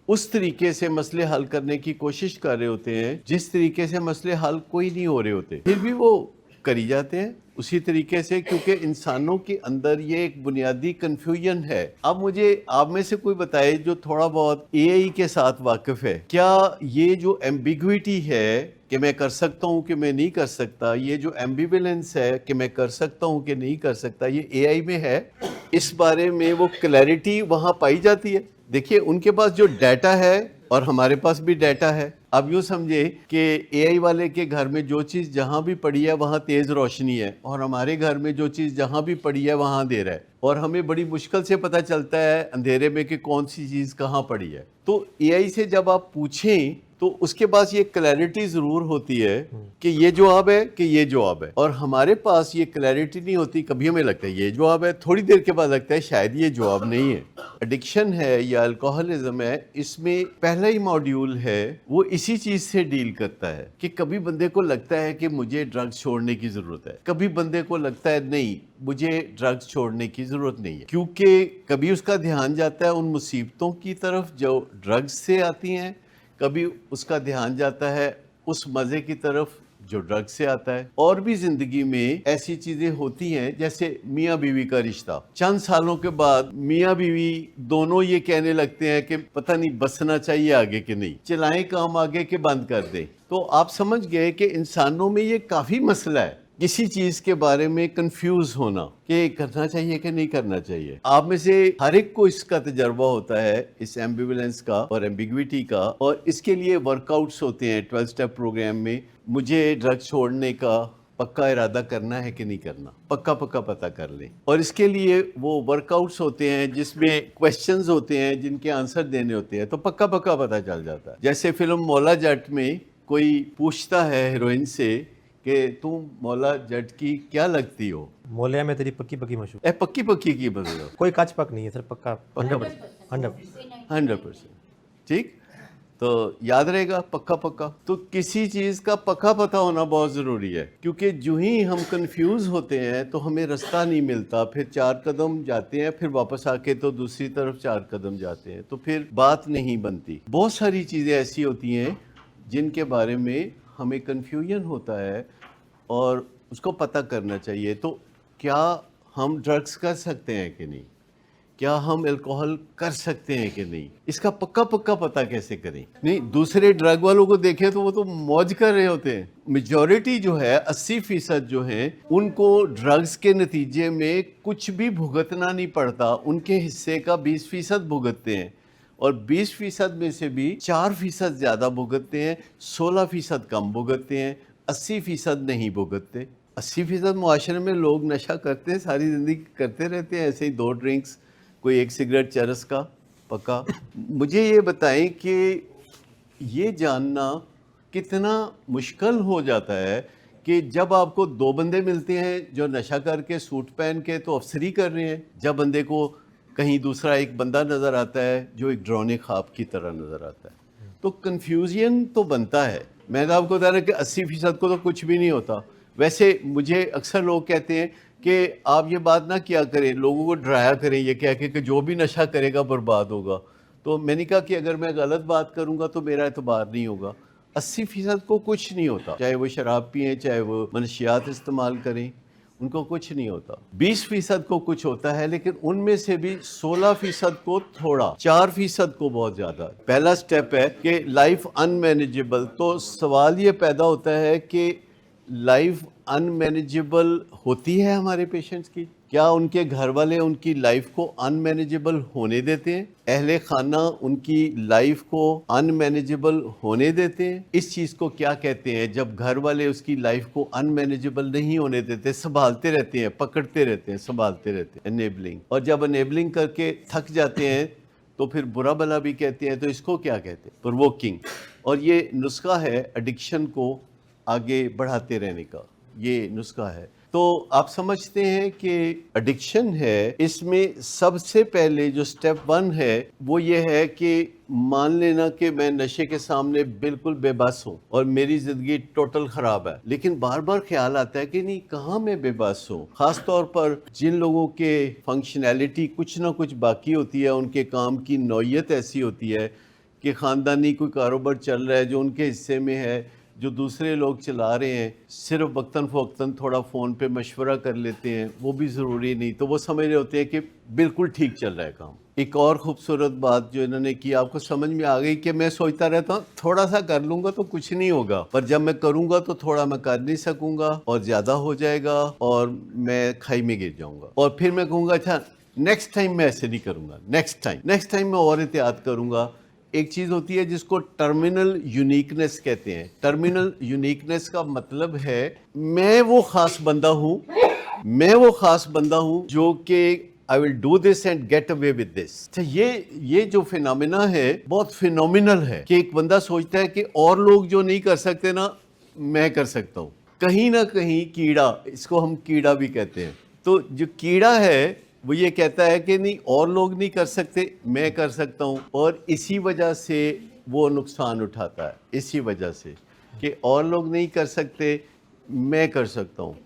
اس طریقے سے مسئلے حل کرنے کی کوشش کر رہے ہوتے ہیں جس طریقے سے مسئلے حل کوئی نہیں ہو رہے ہوتے، پھر بھی وہ کری جاتے ہیں اسی طریقے سے، کیونکہ انسانوں کے اندر یہ ایک بنیادی کنفیوژن ہے۔ اب مجھے آپ میں سے کوئی بتائے جو تھوڑا بہت اے آئی کے ساتھ واقف ہے، کیا یہ جو ایمبیگوٹی ہے کہ میں کر سکتا ہوں کہ میں نہیں کر سکتا، یہ جو ایمبیولنس ہے کہ میں کر سکتا ہوں کہ نہیں کر سکتا، یہ اے آئی میں ہے؟ اس بارے میں وہ کلیئرٹی وہاں پائی جاتی ہے؟ دیکھیے ان کے پاس جو ڈیٹا ہے اور ہمارے پاس بھی ڈیٹا ہے۔ اب یوں سمجھے کہ اے آئی والے کے گھر میں جو چیز جہاں بھی پڑی ہے وہاں تیز روشنی ہے، اور ہمارے گھر میں جو چیز جہاں بھی پڑی ہے وہاں اندھیرا ہے، اور ہمیں بڑی مشکل سے پتہ چلتا ہے اندھیرے میں کہ کون سی چیز کہاں پڑی ہے۔ تو اے آئی سے جب آپ پوچھیں تو اس کے پاس یہ کلیئرٹی ضرور ہوتی ہے کہ یہ جواب ہے کہ یہ جواب ہے، اور ہمارے پاس یہ کلیئرٹی نہیں ہوتی۔ کبھی ہمیں لگتا ہے یہ جواب ہے، تھوڑی دیر کے بعد لگتا ہے شاید یہ جواب نہیں ہے۔ ایڈکشن ہے یا الکوہلزم ہے، اس میں پہلا ہی ماڈیول ہے وہ اسی چیز سے ڈیل کرتا ہے کہ کبھی بندے کو لگتا ہے کہ مجھے ڈرگز چھوڑنے کی ضرورت ہے، کبھی بندے کو لگتا ہے نہیں مجھے ڈرگز چھوڑنے کی ضرورت نہیں ہے، کیونکہ کبھی اس کا دھیان جاتا ہے ان مصیبتوں کی طرف جو ڈرگز سے آتی ہیں، کبھی اس کا دھیان جاتا ہے اس مزے کی طرف جو ڈرگ سے آتا ہے۔ اور بھی زندگی میں ایسی چیزیں ہوتی ہیں جیسے میاں بیوی کا رشتہ، چند سالوں کے بعد میاں بیوی دونوں یہ کہنے لگتے ہیں کہ پتہ نہیں بسنا چاہیے آگے کہ نہیں، چلائیں کام آگے کہ بند کر دیں۔ تو آپ سمجھ گئے کہ انسانوں میں یہ کافی مسئلہ ہے، کسی چیز کے بارے میں کنفیوز ہونا کہ کرنا چاہیے کہ نہیں کرنا چاہیے۔ آپ میں سے ہر ایک کو اس کا تجربہ ہوتا ہے، اس ایمبیولنس کا اور ایمبیگوٹی کا، اور اس کے لیے ورک آؤٹس ہوتے ہیں 12 سٹیپ پروگرام میں۔ مجھے ڈرگ چھوڑنے کا پکا ارادہ کرنا ہے کہ نہیں کرنا، پکا پتہ کر لیں، اور اس کے لیے وہ ورک آؤٹس ہوتے ہیں جس میں کویسچنز ہوتے ہیں جن کے آنسر دینے ہوتے ہیں، تو پکا پتہ چل جاتا ہے۔ جیسے فلم مولا جٹ میں کوئی پوچھتا ہے ہیروئن سے کہ تم مولا جٹ کی کیا لگتی ہو؟ مولیا میں تیری پکی پکی مشہور، پکی کی بدلو، کوئی کچ پک نہیں ہے سر، پکا 100%۔ 100%۔ ٹھیک، تو یاد رہے گا پکا۔ تو کسی چیز کا پکا پتہ ہونا بہت ضروری ہے، کیونکہ جو ہی ہم کنفیوز ہوتے ہیں تو ہمیں رستہ نہیں ملتا، پھر 4 قدم جاتے ہیں، پھر واپس آ کے تو دوسری طرف 4 قدم جاتے ہیں، تو پھر بات نہیں بنتی۔ بہت ساری چیزیں ایسی ہوتی ہیں جن کے بارے میں ہمیں کنفیوژن ہوتا ہے اور اس کو پتہ کرنا چاہیے۔ تو کیا ہم ڈرگز کر سکتے ہیں کہ نہیں، کیا ہم الکوہل کر سکتے ہیں کہ نہیں، اس کا پکا پتہ کیسے کریں؟ نہیں، دوسرے ڈرگ والوں کو دیکھیں تو وہ تو موج کر رہے ہوتے ہیں۔ میجورٹی جو ہے 80% جو ہیں ان کو ڈرگز کے نتیجے میں کچھ بھی بھگتنا نہیں پڑتا، ان کے حصے کا 20% بھگتتے ہیں، اور 20% میں سے بھی 4% زیادہ بھگتتے ہیں، 16% کم بھگتتے ہیں، 80% نہیں بھگتتے۔ 80% معاشرے میں لوگ نشہ کرتے ہیں، ساری زندگی کرتے رہتے ہیں ایسے ہی، 2 ڈرنکس، کوئی 1 سگریٹ چرس کا پکا۔ مجھے یہ بتائیں کہ یہ جاننا کتنا مشکل ہو جاتا ہے کہ جب آپ کو 2 بندے ملتے ہیں جو نشہ کر کے سوٹ پہن کے تو افسری کر رہے ہیں، جب بندے کو کہیں دوسرا ایک بندہ نظر آتا ہے جو ایک ڈرونے خواب کی طرح نظر آتا ہے، تو کنفیوژن تو بنتا ہے۔ میں نے آپ کو بتا رہا کہ 80% کو تو کچھ بھی نہیں ہوتا۔ ویسے مجھے اکثر لوگ کہتے ہیں کہ آپ یہ بات نہ کیا کریں، لوگوں کو ڈرایا کریں یہ کہہ کے کہ جو بھی نشہ کرے گا برباد ہوگا۔ تو میں نے کہا کہ اگر میں غلط بات کروں گا تو میرا اعتبار نہیں ہوگا۔ 80% کو کچھ نہیں ہوتا، چاہے وہ شراب پئیں، چاہے وہ منشیات استعمال کریں، ان کو کچھ نہیں ہوتا۔ 20% کو کچھ ہوتا ہے، لیکن ان میں سے بھی 16% کو تھوڑا، 4% کو بہت زیادہ۔ پہلا سٹیپ ہے کہ لائف ان مینیجبل، تو سوال یہ پیدا ہوتا ہے کہ لائف ان مینیجبل ہوتی ہے ہمارے پیشنٹس کی؟ کیا ان کے گھر والے ان کی لائف کو ان مینیجبل ہونے دیتے ہیں؟ اہل خانہ ان کی لائف کو ان مینیجبل ہونے دیتے ہیں؟ اس چیز کو کیا کہتے ہیں جب گھر والے اس کی لائف کو ان مینیجبل نہیں ہونے دیتے، سنبھالتے رہتے ہیں، پکڑتے رہتے ہیں، سنبھالتے رہتے ہیں، انیبلنگ، اور جب انیبلنگ کر کے تھک جاتے ہیں تو پھر برا بلا بھی کہتے ہیں، تو اس کو کیا کہتے ہیں؟ پرووکنگ۔ اور یہ نسخہ ہے ایڈکشن کو آگے بڑھاتے رہنے کا، یہ نسخہ ہے۔ تو آپ سمجھتے ہیں کہ ایڈکشن ہے، اس میں سب سے پہلے جو سٹیپ 1 ہے وہ یہ ہے کہ مان لینا کہ میں نشے کے سامنے بالکل بے بس ہوں اور میری زندگی ٹوٹل خراب ہے، لیکن بار بار خیال آتا ہے کہ نہیں کہاں میں بے بس ہوں۔ خاص طور پر جن لوگوں کے فنکشنالٹی کچھ نہ کچھ باقی ہوتی ہے، ان کے کام کی نوعیت ایسی ہوتی ہے کہ خاندانی کوئی کاروبار چل رہا ہے جو ان کے حصے میں ہے، جو دوسرے لوگ چلا رہے ہیں، صرف وقتاً فوقتاً تھوڑا فون پہ مشورہ کر لیتے ہیں، وہ بھی ضروری نہیں، تو وہ سمجھ رہے ہوتے ہیں کہ بالکل ٹھیک چل رہا ہے کام۔ ایک اور خوبصورت بات جو انہوں نے کی، آپ کو سمجھ میں آ گئی کہ میں سوچتا رہتا ہوں تھوڑا سا کر لوں گا تو کچھ نہیں ہوگا، پر جب میں کروں گا تو تھوڑا میں کر نہیں سکوں گا اور زیادہ ہو جائے گا اور میں کھائی میں گر جاؤں گا، اور پھر میں کہوں گا اچھا نیکسٹ ٹائم میں ایسے نہیں کروں گا، نیکسٹ ٹائم میں اور احتیاط کروں گا۔ ایک چیز ہوتی ہے جس کو ٹرمینل یونیکنیس کہتے ہیں۔ ٹرمینل یونیکنیس کا مطلب ہے میں وہ خاص بندہ ہوں جو کہ I will do this and get away with this۔ یہ جو فینومینا ہے بہت فینومینل ہے کہ ایک بندہ سوچتا ہے کہ اور لوگ جو نہیں کر سکتے نا میں کر سکتا ہوں۔ کہیں نہ کہیں کیڑا، اس کو ہم کیڑا بھی کہتے ہیں، تو جو کیڑا ہے وہ یہ کہتا ہے کہ نہیں اور لوگ نہیں کر سکتے میں کر سکتا ہوں، اور اسی وجہ سے وہ نقصان اٹھاتا ہے، اسی وجہ سے کہ اور لوگ نہیں کر سکتے میں کر سکتا ہوں۔